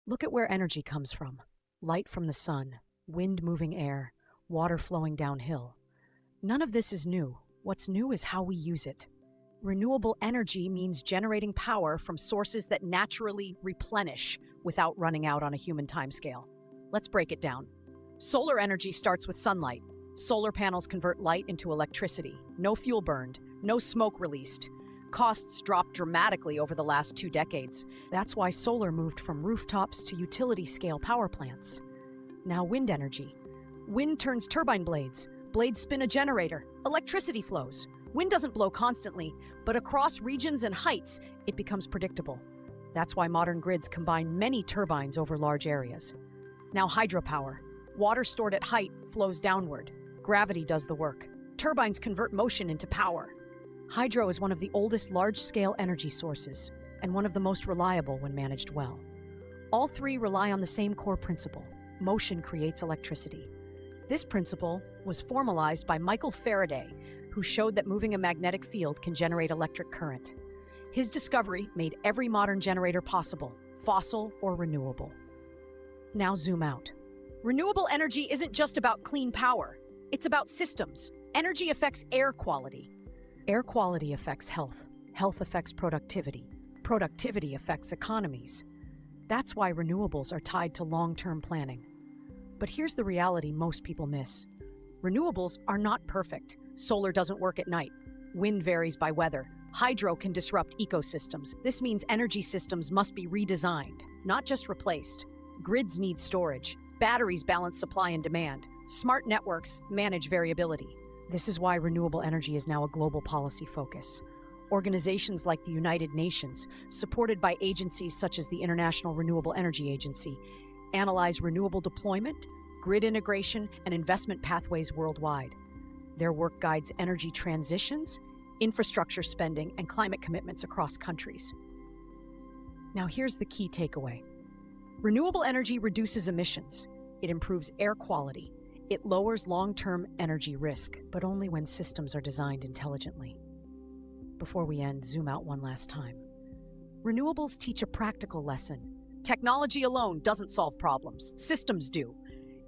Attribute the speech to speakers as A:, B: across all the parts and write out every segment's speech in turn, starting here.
A: Look at where energy comes from. Light from the sun, wind moving air, water flowing downhill. None of this is new. What's new is how we use it. Renewable energy means generating power from sources that naturally replenish without running out on a human timescale. Let's break it down. Solar energy starts with sunlight. Solar panels convert light into electricity. No fuel burned, no smoke released. Costs dropped dramatically over the last 2 decades. That's why solar moved from rooftops to utility-scale power plants. Now wind energy. Wind turns turbine blades. Blades spin a generator. Electricity flows. Wind doesn't blow constantly, but across regions and heights, it becomes predictable. That's why modern grids combine many turbines over large areas. Now hydropower. Water stored at height flows downward. Gravity does the work. Turbines convert motion into power. Hydro is one of the oldest large-scale energy sources, and one of the most reliable when managed well. All three rely on the same core principle: motion creates electricity. This principle was formalized by Michael Faraday, who showed that moving a magnetic field can generate electric current. His discovery made every modern generator possible, fossil or renewable. Now zoom out. Renewable energy isn't just about clean power. It's about systems. Energy affects air quality. Air quality affects health. Health affects productivity. Productivity affects economies. That's why renewables are tied to long-term planning. But here's the reality most people miss. Renewables are not perfect. Solar doesn't work at night. Wind varies by weather. Hydro can disrupt ecosystems. This means energy systems must be redesigned, not just replaced. Grids need storage. Batteries balance supply and demand. Smart networks manage variability. This is why renewable energy is now a global policy focus. Organizations like the United Nations, supported by agencies such as the International Renewable Energy Agency, analyze renewable deployment, grid integration, and investment pathways worldwide. Their work guides energy transitions, infrastructure spending, and climate commitments across countries. Now here's the key takeaway. Renewable energy reduces emissions. It improves air quality. It lowers long-term energy risk, but only when systems are designed intelligently. Before we end, zoom out one last time. Renewables teach a practical lesson. Technology alone doesn't solve problems. Systems do.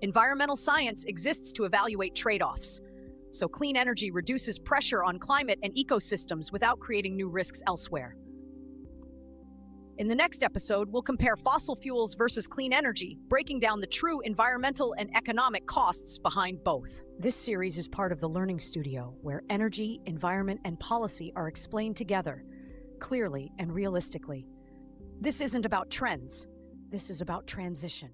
A: Environmental science exists to evaluate trade-offs. So clean energy reduces pressure on climate and ecosystems without creating new risks elsewhere. In the next episode, we'll compare fossil fuels versus clean energy, breaking down the true environmental and economic costs behind both. This series is part of the Learning Studio, where energy, environment, and policy are explained together, clearly and realistically. This isn't about trends. This is about transition.